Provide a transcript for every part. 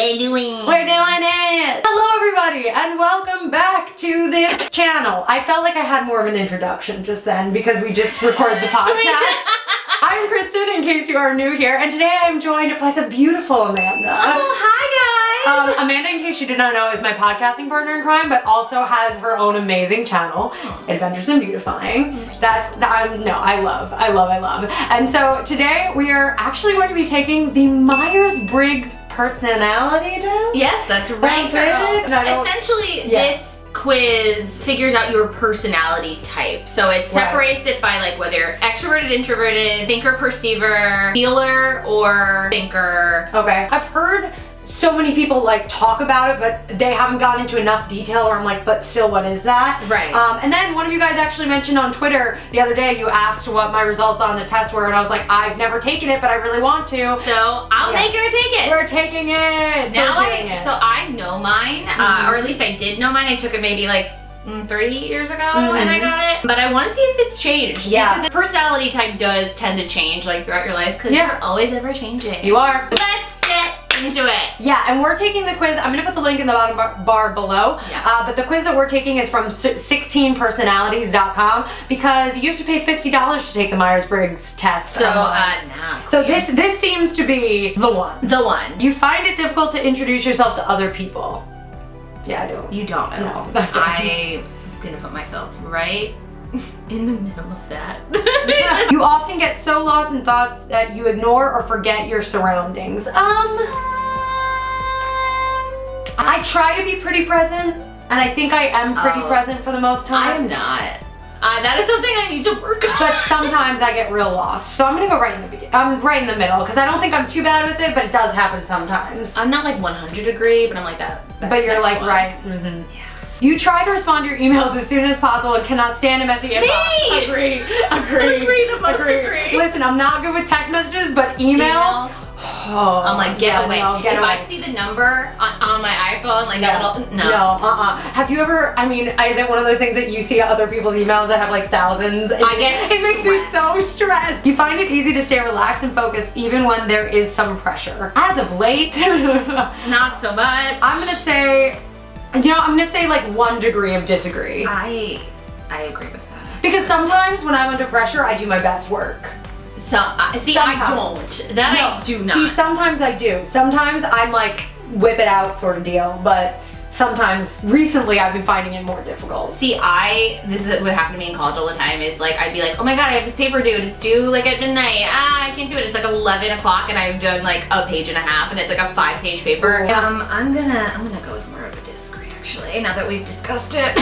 We're doing it! Hello everybody and welcome back to this channel. I felt like I had more of an introduction just then because we just recorded the podcast. I'm Kristen, in case you are new here, and today I am joined by the beautiful Amanda. Oh, hi guys! Amanda, in case you did not know, is my podcasting partner in crime, but also has her own amazing channel, Adventures in Beautifying. I love. And so today we are actually going to be taking the Myers-Briggs personality test. Yes, that's right, girl. Essentially, this quiz figures out your personality type. So it separates it by like whether you're extroverted, introverted, thinker, perceiver, feeler, or thinker. Okay. I've heard so many people like talk about it, but they haven't gotten into enough detail where I'm like, but still, what is that? Right. And then one of you guys actually mentioned on Twitter the other day, you asked what my results on the test were, and I was like, I've never taken it, but I really want to. So I'll make her take it. We're taking it. So I know mine, or at least I did know mine. I took it maybe like 3 years ago and I got it. But I want to see if it's changed. Yeah. Because the personality type does tend to change like throughout your life because you're always ever changing. You are. Let's get into it. Yeah, and we're taking the quiz. I'm going to put the link in the bottom bar below. Yeah. But the quiz that we're taking is from 16personalities.com because you have to pay $50 to take the Myers-Briggs test. So, no. So this seems to be the one. The one. You find it difficult to introduce yourself to other people. Yeah, I don't. You don't at all. I'm gonna put myself right in the middle of that. You often get so lost in thoughts that you ignore or forget your surroundings. I try to be pretty present, and I think I am pretty present for the most time. I am not. That is something I need to work on. But sometimes I get real lost. So I'm gonna go right in the beginning. I'm right in the middle because I don't think I'm too bad with it, but it does happen sometimes. I'm not like 100 agree, but I'm like that. But you're like right. Yeah. You try to respond to your emails as soon as possible and cannot stand a messy inbox. Agree. Listen, I'm not good with text messages, but emails. Oh, I'm like, get away. If I see the number on my iPhone, like that little, Have you ever, is it one of those things that you see other people's emails that have like thousands? I get it makes me so stressed. You find it easy to stay relaxed and focused even when there is some pressure. As of late, not so much. I'm gonna say like 1 degree of disagree. I agree with that. Because sometimes when I'm under pressure, I do my best work. Sometimes. I don't. I do not. See, sometimes I do. Sometimes I'm like, whip it out sort of deal, but sometimes, recently, I've been finding it more difficult. See, this is what happened to me in college all the time, is like, I'd be like, oh my god, I have this paper due, and it's due like at midnight. I can't do it. It's like 11 o'clock, and I've done like a page and a half, and it's like a 5-page paper. Yeah. I'm gonna go with more of a disagree, actually, now that we've discussed it.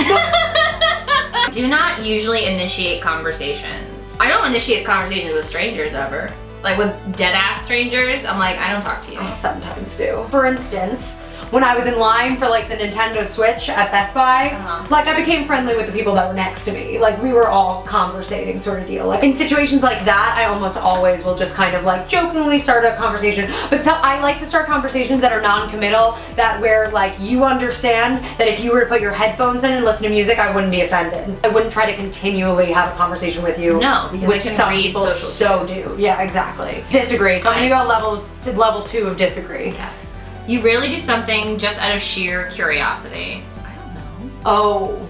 Do not usually initiate conversations. I don't initiate conversations with strangers ever. Like with dead-ass strangers, I'm like, I don't talk to you. I sometimes do. For instance, when I was in line for like the Nintendo Switch at Best Buy, like I became friendly with the people that were next to me. Like we were all conversating sort of deal. Like in situations like that, I almost always will just kind of like jokingly start a conversation. But so I like to start conversations that are non-committal, that where like you understand that if you were to put your headphones in and listen to music, I wouldn't be offended. I wouldn't try to continually have a conversation with you. No, because which I can some read people social so do. Yeah, exactly. Disagree. So I'm gonna go level 2 of disagree. Yes. You rarely do something just out of sheer curiosity. I don't know. Oh.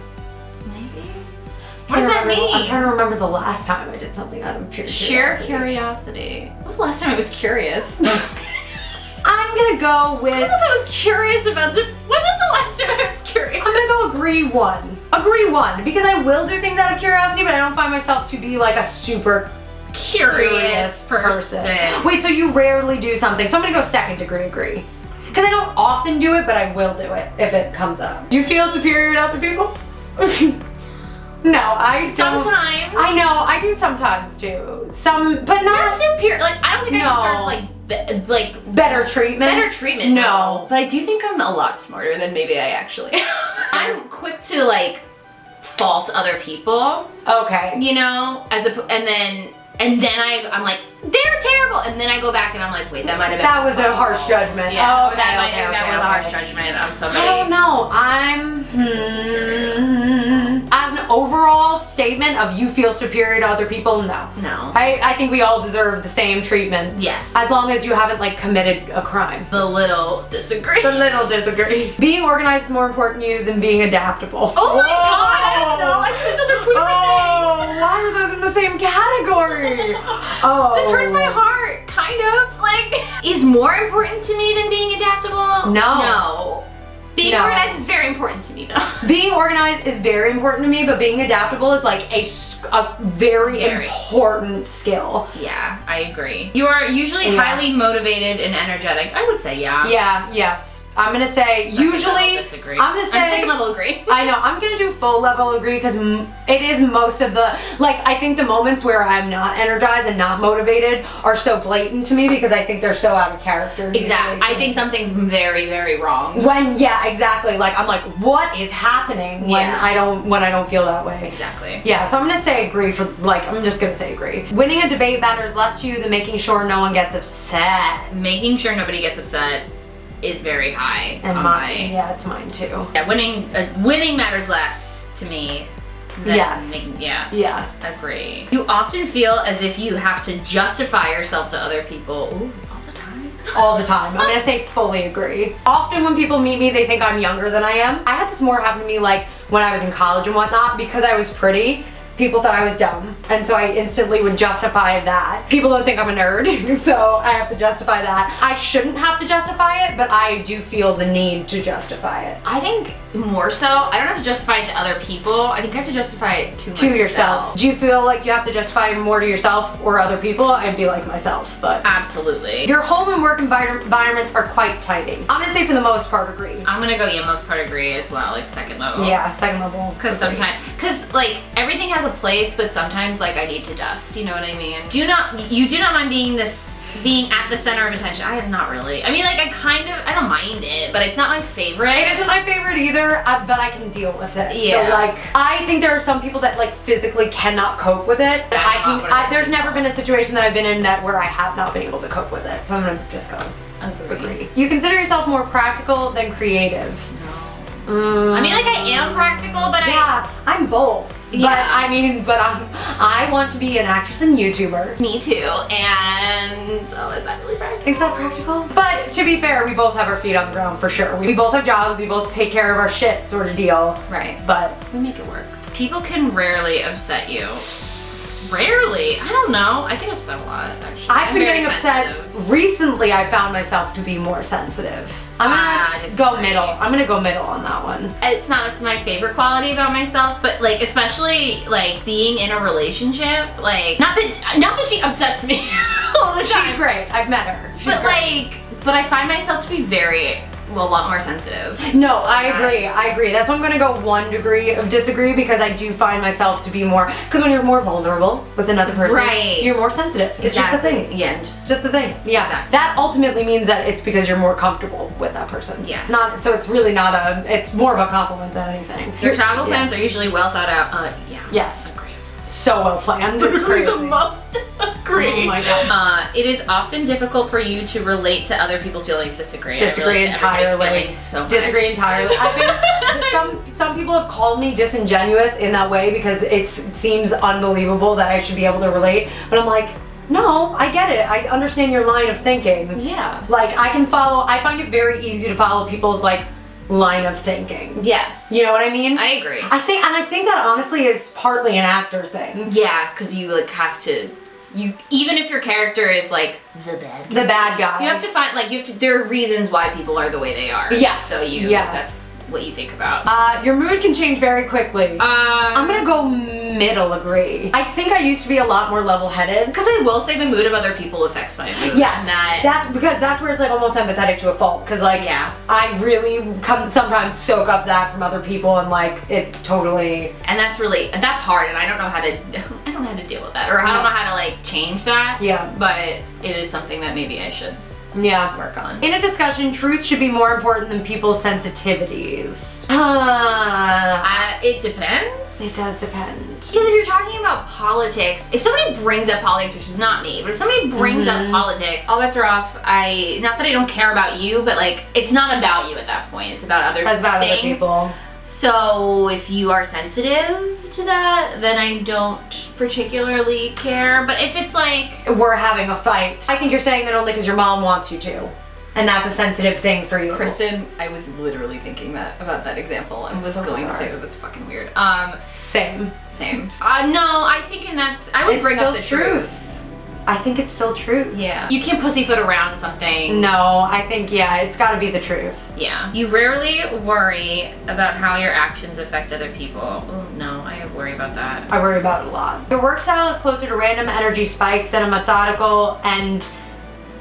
Maybe? What does that mean? I'm trying to remember the last time I did something out of pure sheer curiosity. When was the last time I was curious? I'm gonna go with... I don't know if I was curious about something. When was the last time I was curious? I'm gonna go agree 1. Agree 1, because I will do things out of curiosity, but I don't find myself to be like a super curious person. Wait, so you rarely do something. So I'm gonna go 2nd degree agree. Because I don't often do it, but I will do it if it comes up. You feel superior to other people? No, I don't. Sometimes. I know, I do sometimes too. But not superior. Like, I don't think I deserve like better treatment. Better treatment. No. But I do think I'm a lot smarter than maybe I actually am. I'm quick to like fault other people. Okay. You know, and then I'm like, they're terrible, and then I go back and I'm like, wait, that might have been. That was a harsh judgment. Yeah, okay, that was a harsh judgment. I'm somebody. I don't know. As an overall statement of you feel superior to other people, no. No. I think we all deserve the same treatment. Yes. As long as you haven't like committed a crime. The little disagree. The little disagree. Being organized is more important to you than being adaptable. Oh my god, I don't know. I feel like those are two different things. Why are those in the same category? Oh. This hurts my heart, kind of. Like, is more important to me than being adaptable? No. Being organized is very important to me, though. Being organized is very important to me, but being adaptable is like a very important skill. Yeah, I agree. You are usually highly motivated and energetic. I would say Yeah, yes. I'm gonna say usually. Disagree. I'm gonna say second level agree. I know. I'm gonna do full level agree because it is most of the I think the moments where I'm not energized and not motivated are so blatant to me because I think they're so out of character. Exactly. I think something's very, very wrong. Exactly. Like I'm like, what is happening when I don't feel that way? Exactly. Yeah. So I'm gonna say agree for I'm just gonna say agree. Winning a debate matters less to you than making sure no one gets upset. Making sure nobody gets upset is very high. And mine. Yeah, it's mine too. Yeah, winning matters less to me than making, Yeah. Agree. You often feel as if you have to justify yourself to other people. Ooh, all the time. All the time. I'm gonna say fully agree. Often when people meet me, they think I'm younger than I am. I had this more happen to me like when I was in college and whatnot because I was pretty. People thought I was dumb, and so I instantly would justify that. People don't think I'm a nerd, so I have to justify that. I shouldn't have to justify it, but I do feel the need to justify it. I think more so, I don't have to justify it to other people. I think I have to justify it to myself. Yourself. Do you feel like you have to justify it more to yourself or other people? I'd be like myself, but. Absolutely. Your home and work environments are quite tidy. I'm gonna say for the most part agree. I'm gonna go most part agree as well, like second level. Yeah, second level. Because like everything has a place, but sometimes like I need to dust, you know what I mean? You do not mind being at the center of attention. I am not really. I mean, like I don't mind it, but it's not my favorite. It isn't my favorite either, but I can deal with it. Yeah. So like, I think there are some people that like physically cannot cope with it. There's never been a situation that I've been in where I have not been able to cope with it. So I'm gonna just go agree. You consider yourself more practical than creative. No. I mean, like I am practical, but I'm both. Yeah. But I want to be an actress and YouTuber. Me too. And so is that really practical? Is that practical? But to be fair, we both have our feet on the ground for sure. We both have jobs, we both take care of our shit sort of deal. Right. But we make it work. People can rarely upset you. Rarely. I don't know. I get upset a lot, actually. I've been getting upset. Recently, I found myself to be more sensitive. I'm gonna go middle. I'm gonna go middle on that one. It's not my favorite quality about myself, but like especially like being in a relationship, like not that she upsets me all the time. She's great. I've met her. But I find myself to be a lot more sensitive. No, I agree. That's why I'm gonna go 1 degree of disagree because I do find myself to be more, because when you're more vulnerable with another person, you're more sensitive. It's just the thing. Yeah, just the thing. Yeah. Exactly. That ultimately means that it's because you're more comfortable with that person. Yes. It's not, so it's really not it's more of a compliment than anything. Your travel plans are usually well thought out. Yes. So well planned. It's crazy. The most agree. Oh my god. It is often difficult for you to relate to other people's feelings. Disagree entirely. So much. Disagree entirely. Some people have called me disingenuous in that way because it seems unbelievable that I should be able to relate. But I'm like, no, I get it. I understand your line of thinking. Yeah. Like I find it very easy to follow people's line of thinking. Yes. You know what I mean? I agree. I think that honestly is partly an actor thing. Yeah, because you have to. Even if your character is the bad guy, you have to find there are reasons why people are the way they are. Yes. So that's what you think about. Your mood can change very quickly. I'm gonna go middle agree. I think I used to be a lot more level-headed. Because I will say the mood of other people affects my mood. Yes. That's where it's almost empathetic to a fault. Because I really sometimes soak up that from other people and it totally. And that's hard, and I don't know how to deal with that, or I don't know how to change that. Yeah. But it is something that maybe I should. Work on. In a discussion, truth should be more important than people's sensitivities. It depends. It does depend. Because if you're talking about politics, if somebody brings up politics, which is not me, but if somebody brings up politics, all bets are off. Not that I don't care about you, but it's not about you at that point. It's about other things. Other people. So if you are sensitive to that, then I don't particularly care. But if it's like we're having a fight, I think you're saying that only because your mom wants you to. And that's a sensitive thing for you. Kristen, I was literally thinking that about that example and was going to say that that's fucking weird. Same. No, I think I would bring up the truth. I think it's still truth. Yeah. You can't pussyfoot around something. No, I think, it's gotta be the truth. Yeah. You rarely worry about how your actions affect other people. Oh, no, I worry about that. I worry about it a lot. Your work style is closer to random energy spikes than a methodical and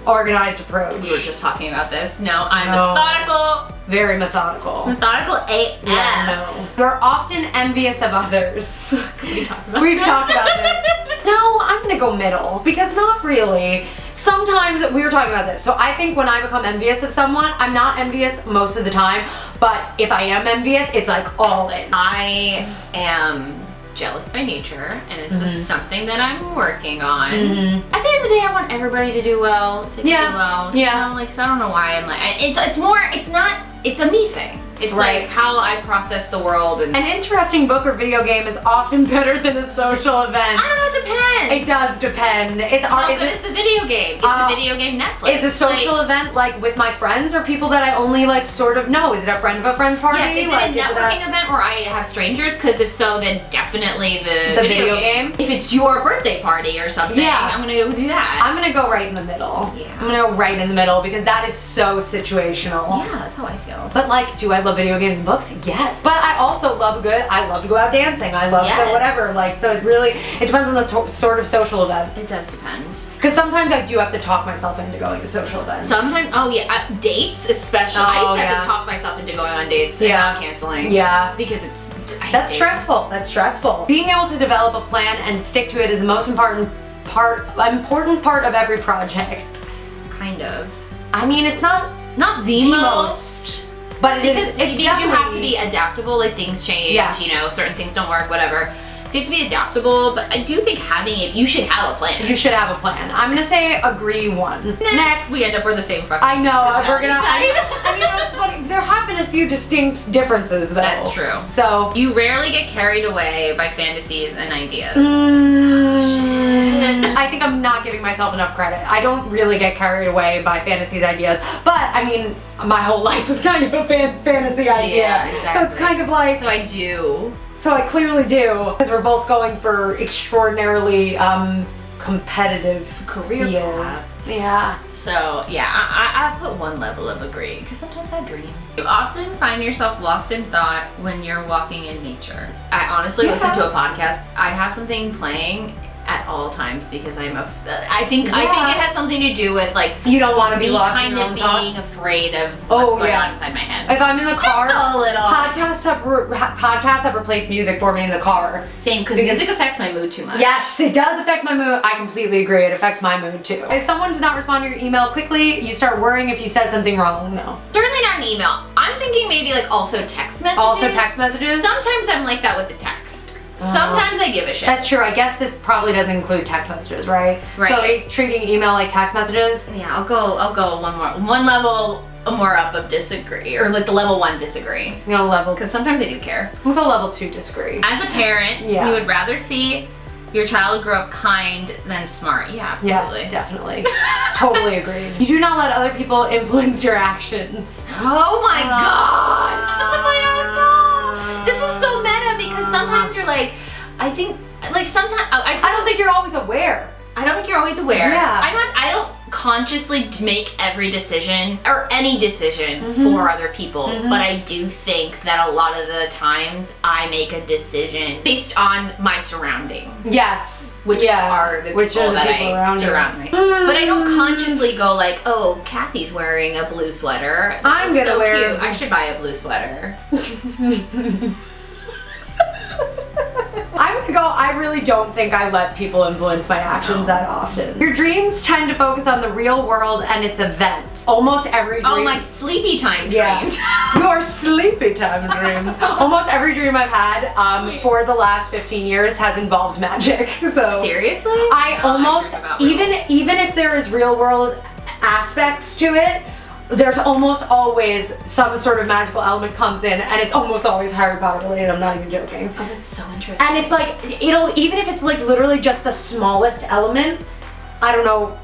organized approach. We were just talking about this. No, I'm methodical. Very methodical. Methodical AF. Yeah, no. You're often envious of others. We've talked about this. No, I'm gonna go middle, because not really. Sometimes, we were talking about this, so I think when I become envious of someone, I'm not envious most of the time, but if I am envious, it's like all in. I am jealous by nature, and it's just something that I'm working on. At the end of the day, I want everybody to do well. If they can do well. Yeah. You know, like, so I don't know why I'm like, it's a me thing. It's like how I process the world. And an interesting book or video game is often better than a social event. I don't know, it depends. It does depend. It's the video game. It's the video game Netflix. Is the social event like with my friends or people that I only like sort of know? Is it a friend of a friend's party? Yes, is it a networking event where I have strangers? Because if so, then definitely the video game. If it's your birthday party or something, I'm gonna go do that. I'm gonna go right in the middle. Yeah. I'm gonna go right in the middle because that is so situational. Yeah, that's how I feel. But like, do I love video games and books? Yes. But I also love I love to go out dancing. I love to whatever. Like, so it depends on the sort of social event. It does depend. Because sometimes I do have to talk myself into going to social events. Sometimes, dates especially. I used to have to talk myself into going on dates and not canceling. Yeah. Because that's stressful. That's stressful. Being able to develop a plan and stick to it is the most important part of every project. Kind of. I mean, it's not the most. But because you have to be adaptable, like things change, you know, certain things don't work, whatever. So you have to be adaptable, but I do think you should have a plan. You should have a plan. I'm gonna say agree one. Next. We end up with the same fucking I know, we're gonna, I mean, it's funny. There have been a few distinct differences though. That's true. So. You rarely get carried away by fantasies and ideas. Shit. I think I'm not giving myself enough credit. I don't really get carried away by fantasies, ideas, but I mean, my whole life was kind of a fantasy idea. Yeah, exactly. So it's kind of like. So I do. So I clearly do, because we're both going for extraordinarily competitive career fields. Yeah. So yeah, I put one level of agree, because sometimes I dream. You often find yourself lost in thought when you're walking in nature. I honestly listen to a podcast. I have something playing at all times because I think it has something to do with like you don't want to be lost in your own thoughts. Being afraid of what's going on inside my head. If I'm in the car, just a little. Podcasts have replaced music for me in the car. Same, because music affects my mood too much. Yes, it does affect my mood. I completely agree. It affects my mood too. If someone does not respond to your email quickly, you start worrying if you said something wrong. No. Certainly not an email. I'm thinking maybe like also text messages. Also text messages? Sometimes I'm like that with the text. Sometimes I give a shit. That's true. I guess this probably doesn't include text messages, right? Right. So are you treating email like text messages? Yeah, I'll go one level more up of disagree, or like the level 1 disagree. You know, level. Because sometimes I do care. We'll go level 2 disagree. As a parent, you would rather see your child grow up kind than smart. Yeah, absolutely. Yes, definitely. Totally agree. You do not let other people influence your actions. Oh my god! I don't know. This is so meta because sometimes you're like, I think, like sometimes I don't think you're always aware. I don't think you're always aware. Yeah. I don't consciously make every decision or any decision for other people, but I do think that a lot of the times I make a decision based on my surroundings. Yes. Which are the people that I surround myself. But I don't consciously go like, oh, Kathy's wearing a blue sweater. I'm gonna wear cute. I should buy a blue sweater. I'm gonna go, I really don't think I let people influence my actions that often. Your dreams tend to focus on the real world and its events. Almost every dream. Oh, my sleepy time dreams. Your sleepy time dreams. Almost every dream I've had for the last 15 years has involved magic. So seriously? I almost, even if there is real world aspects to it, there's almost always some sort of magical element comes in, and it's almost always Harry Potter related. I'm not even joking. Oh, that's so interesting. And it's like, even if it's like literally just the smallest element, I don't know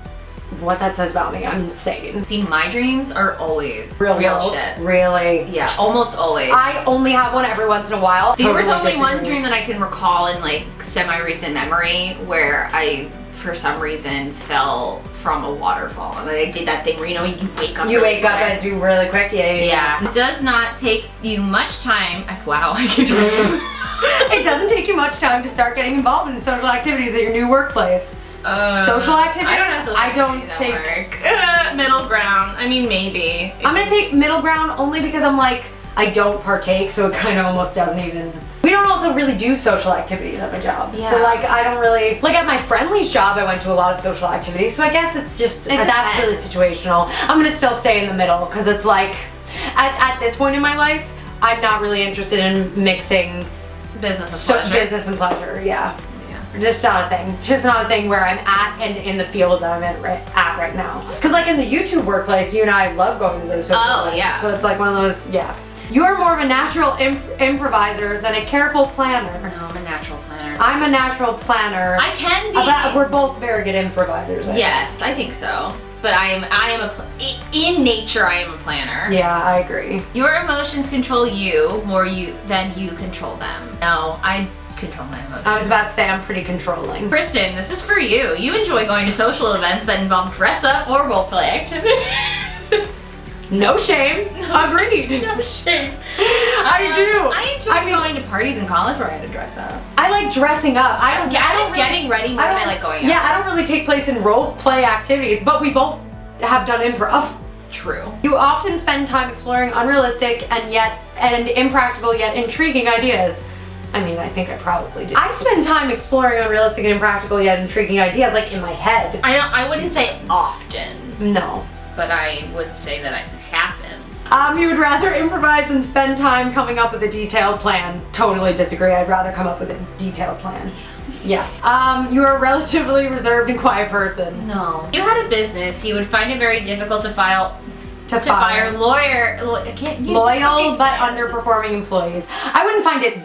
what that says about me. I'm insane. See, my dreams are always Real shit. Really? Yeah, almost always. I only have one every once in a while. There was Totally only one disagree. dream that I can recall in like semi-recent memory where I, for some reason, fell from a waterfall. And I did that thing where, you know, you wake up. You really wake up quick. as you really quick? Yeah. It does not take you much time. Wow, I can It doesn't take you much time to start getting involved in social activities at your new workplace. Social activities? I don't know social I don't activities that work. Middle ground. I mean, maybe. I'm gonna take middle ground only because I'm like, I don't partake, so it kind of almost doesn't even. We don't also really do social activities at my job. Yeah. So like, I don't really, like at my friendly's job, I went to a lot of social activities, so I guess it's just, that's really situational. I'm gonna still stay in the middle, because it's like, at this point in my life, I'm not really interested in mixing business and pleasure. Business and pleasure, yeah. Just not a thing. It's just not a thing where I'm at and in the field that I'm at right now. Because like in the YouTube workplace, you and I love going to those social events. Yeah. So it's like one of those, yeah. You are more of a natural improviser than a careful planner. No, I'm a natural planner. I'm a natural planner. I can be. We're both very good improvisers. Yes, I think so. But in nature, I am a planner. Yeah, I agree. Your emotions control you more than you control them. No, I control my emotions. I was about to say I'm pretty controlling. Kristen, this is for you. You enjoy going to social events that involve dress up or role play activities. No shame. Agreed. No shame. I do. I enjoy going to parties in college where I had to dress up. I like dressing up. I don't getting ready more than I like going out. Yeah, I don't really take place in role play activities, but we both have done improv. True. You often spend time exploring unrealistic and impractical yet intriguing ideas. I mean, I think I probably do. I spend time exploring unrealistic and impractical yet intriguing ideas, like in my head. I wouldn't say often. No. But I would say that it happens. You would rather improvise than spend time coming up with a detailed plan. Totally disagree. I'd rather come up with a detailed plan. Yeah. You are a relatively reserved and quiet person. No. If you had a business, you would find it very difficult to fire loyal but underperforming employees. I wouldn't find it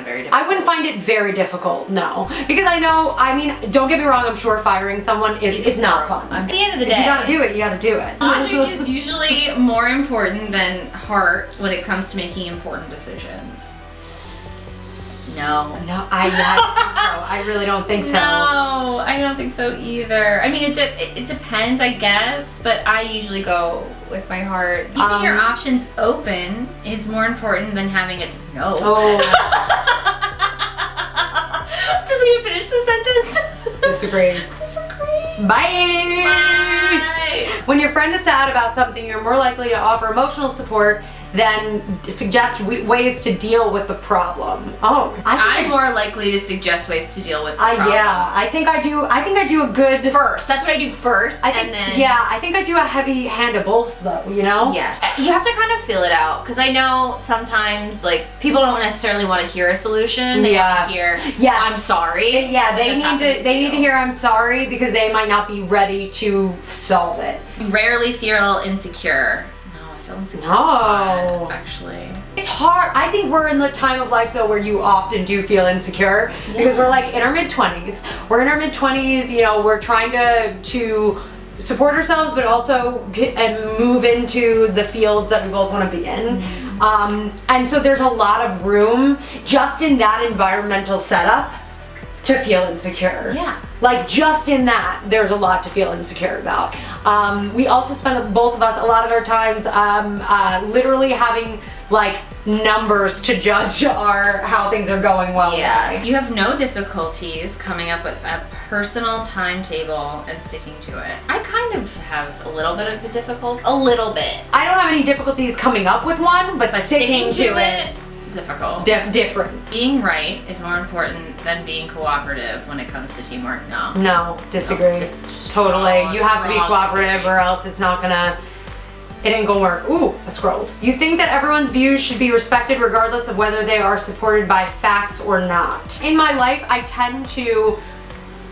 very difficult. I wouldn't find it very difficult, no. Because I mean, don't get me wrong, I'm sure firing someone it's not fun. At the end of the day, you gotta do it, you gotta do it. Logic is usually more important than heart when it comes to making important decisions. No, I don't think so. I really don't think so. No, I don't think so either. I mean, it depends, I guess, but I usually go with my heart. Keeping your options open is more important than having it no. Oh. Doesn't even finish the sentence. Disagree. Bye. Bye. When your friend is sad about something, you're more likely to offer emotional support than suggest ways to deal with the problem. Oh, I'm more likely to suggest ways to deal with the problem. Yeah, I think I do a good first. That's what I do first, I think I do a heavy hand of both, though. You know? Yeah, you have to kind of feel it out because I know sometimes like people don't necessarily want to hear a solution. They want to hear, I'm sorry. They need to hear I'm sorry because they might not be ready to solve it. You rarely feel insecure. No, actually. It's hard. I think we're in the time of life though where you often do feel insecure because we're like in our mid-20s. We're in our mid-20s, you know, we're trying to support ourselves but also move into the fields that we both want to be in. And so there's a lot of room just in that environmental setup to feel insecure. Yeah. Like just in that, there's a lot to feel insecure about. We also spend, both of us, a lot of our times literally having like numbers to judge how things are going well. Yeah. You have no difficulties coming up with a personal timetable and sticking to it. I kind of have a little bit of a little bit. I don't have any difficulties coming up with one, but sticking to it. Difficult. Different. Being right is more important than being cooperative when it comes to teamwork. No, disagree. Totally. You have to be cooperative or else it ain't gonna work. Ooh, I scrolled. You think that everyone's views should be respected regardless of whether they are supported by facts or not. In my life, I tend to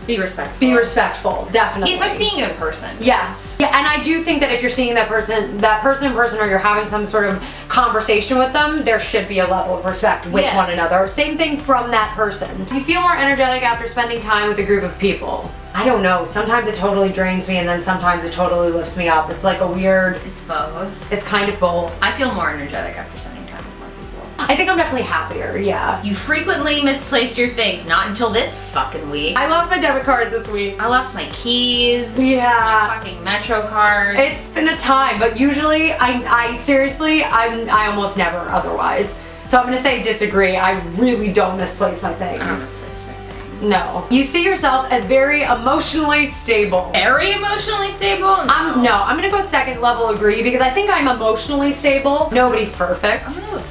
Be respectful. Be respectful, definitely. If I'm seeing you in person. Yes. Yeah, and I do think that if you're seeing that person in person, or you're having some sort of conversation with them, there should be a level of respect with one another. Same thing from that person. You feel more energetic after spending time with a group of people. I don't know. Sometimes it totally drains me, and then sometimes it totally lifts me up. It's like a weird... It's both. It's kind of both. I feel more energetic after spending time with more people. I think I'm definitely happier, yeah. You frequently misplace your things. Not until this fucking week. I lost my debit card this week. I lost my keys. Yeah. My fucking Metro card. It's been a time, but usually, I seriously, I almost never otherwise. So I'm gonna say disagree. I really don't misplace my things. I don't misplace my things. No. You see yourself as very emotionally stable. Very emotionally stable? No. I'm gonna go second level agree because I think I'm emotionally stable. Nobody's perfect. I'm gonna go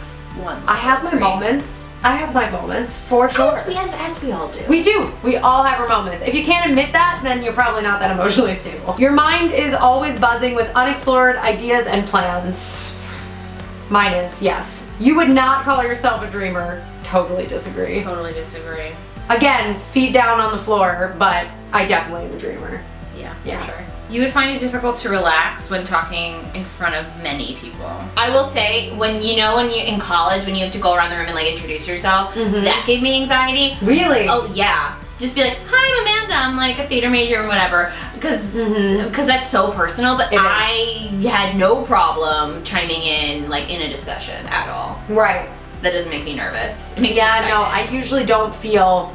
one. I have my moments. I have my moments, for sure. As we all do. We do. We all have our moments. If you can't admit that, then you're probably not that emotionally stable. Your mind is always buzzing with unexplored ideas and plans. Mine is, yes. You would not call yourself a dreamer. Totally disagree. Totally disagree. Again, feet down on the floor, but I definitely am a dreamer. Yeah, for sure. You would find it difficult to relax when talking in front of many people. I will say, when you in college, when you have to go around the room and like introduce yourself, that gave me anxiety. Really? Oh yeah. Just be like, hi, I'm Amanda. I'm like a theater major and whatever, because that's so personal. But I had no problem chiming in like in a discussion at all. Right. That doesn't make me nervous. It makes me excited. No, I usually don't feel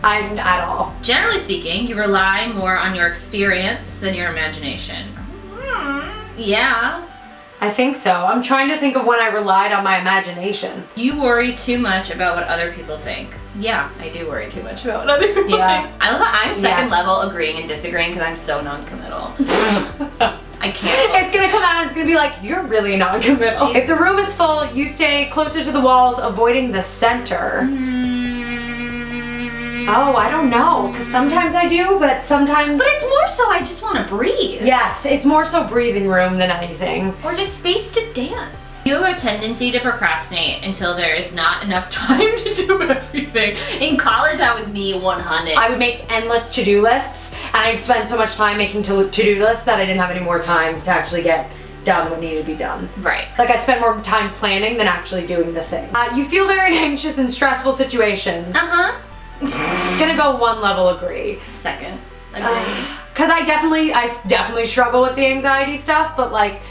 I'm at all. Generally speaking, you rely more on your experience than your imagination. Yeah. I think so. I'm trying to think of when I relied on my imagination. You worry too much about what other people think. Yeah, I do worry too much about what other people think. I love how I'm second level agreeing and disagreeing because I'm so non-committal. I can't. It's gonna come out and it's gonna be like, you're really non-committal. If the room is full, you stay closer to the walls, avoiding the center. Oh, I don't know, because sometimes I do, but sometimes... But it's more so I just want to breathe. Yes, it's more so breathing room than anything. Or just space to dance. You have a tendency to procrastinate until there is not enough time to do everything. In college, that was me 100. I would make endless to-do lists, and I'd spend so much time making to-do lists that I didn't have any more time to actually get done what needed to be done. Right. Like I'd spend more time planning than actually doing the thing. You feel very anxious in stressful situations. Gonna go one level agree. Second agree. Cause I definitely struggle with the anxiety stuff, but like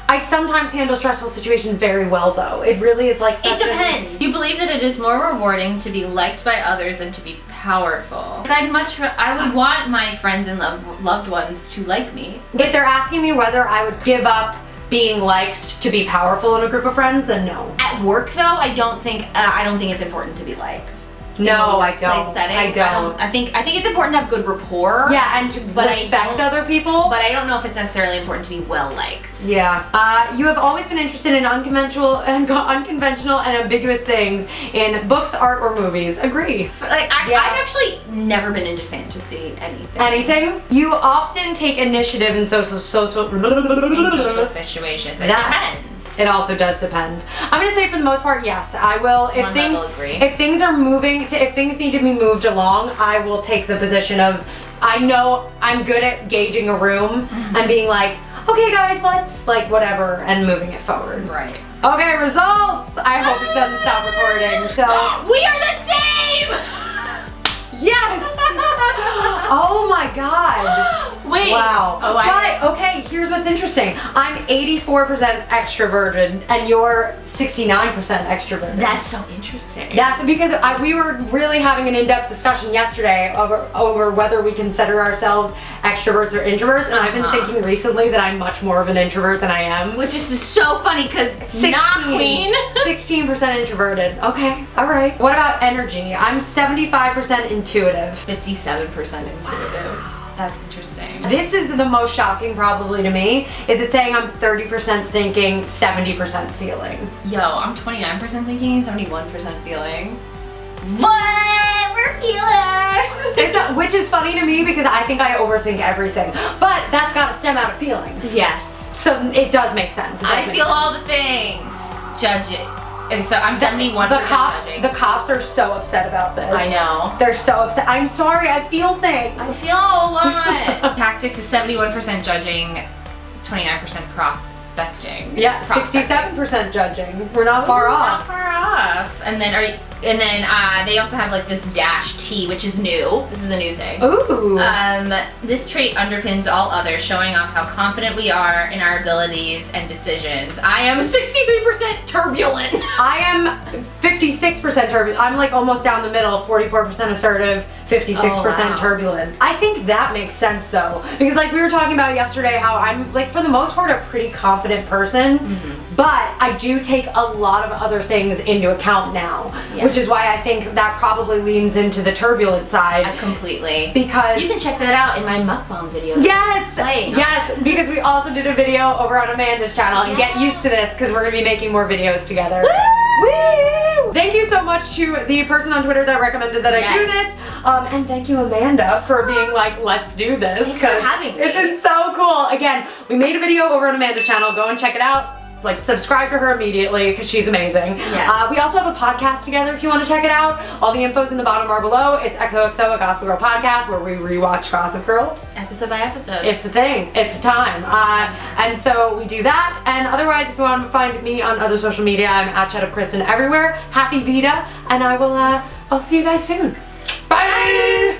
I sometimes handle stressful situations very well though. It really is like such It depends. You believe that it is more rewarding to be liked by others than to be powerful. I would want my friends and loved ones to like me. If they're asking me whether I would give up being liked to be powerful in a group of friends, then no. At work though, I don't think it's important to be well-liked. No, I don't. Setting. I think it's important to have good rapport. Yeah, and to respect other people. But I don't know if it's necessarily important to be well liked. Yeah. You have always been interested in unconventional and ambiguous things in books, art, or movies. Agree. I've actually never been into fantasy anything. Anything? You often take initiative in social situations. It depends. It also does depend. I'm gonna say for the most part, yes, I will. If things are moving, if things need to be moved along, I will take the position of, I know I'm good at gauging a room and being like, okay guys, let's like whatever, and moving it forward. Right. Okay, results! I hope it doesn't stop recording. So we are the same! Yes! Oh my god. Wait. Wow. Oh, but, okay, here's what's interesting. I'm 84% extroverted and you're 69% extroverted. That's so interesting. That's because we were really having an in-depth discussion yesterday over whether we consider ourselves extroverts or introverts, and I've been thinking recently that I'm much more of an introvert than I am. Which is so funny because not queen. 16% introverted. Okay, alright. What about energy? I'm 75% intuitive. 57% intuitive. That's interesting. This is the most shocking probably to me, is it saying I'm 30% thinking, 70% feeling. Yo, I'm 29% thinking, 71% feeling. What? We're feelers! Which is funny to me because I think I overthink everything. But that's gotta stem out of feelings. Yes. So it does make sense. I feel all the things. Judge it. And so I'm 71% judging. The cops are so upset about this. I know. They're so upset. I'm sorry, I feel things. I feel a lot. Tactics is 71% judging, 29% prospecting. Yeah, 67% judging. We're not far off. Not far off. And then they also have like this dash T, which is new. This is a new thing. Ooh. This trait underpins all others, showing off how confident we are in our abilities and decisions. I am 63% turbulent. I am 56% turbulent. I'm like almost down the middle, 44% assertive, 56% turbulent. I think that makes sense though, because like we were talking about yesterday, how I'm like for the most part a pretty confident person, but I do take a lot of other things into account now, which is why I think that probably leans into the turbulent side. Completely. Because you can check that out in my mukbang video. Yes, because we also did a video over on Amanda's channel, and get used to this because we're gonna be making more videos together. Woo! Thank you so much to the person on Twitter that recommended that I do this. And thank you, Amanda, for being like, let's do this. Thanks for having me. It's been so cool. Again, we made a video over on Amanda's channel. Go and check it out. Like, subscribe to her immediately because she's amazing. Yes. We also have a podcast together if you want to check it out. All the info's in the bottom bar below. It's XOXO, a Gossip Girl podcast, where we rewatch Gossip Girl. Episode by episode. It's a thing. It's time. And so we do that. And otherwise, if you want to find me on other social media, I'm at Kristen everywhere. Happy VEDA. And I'll see you guys soon. Bye!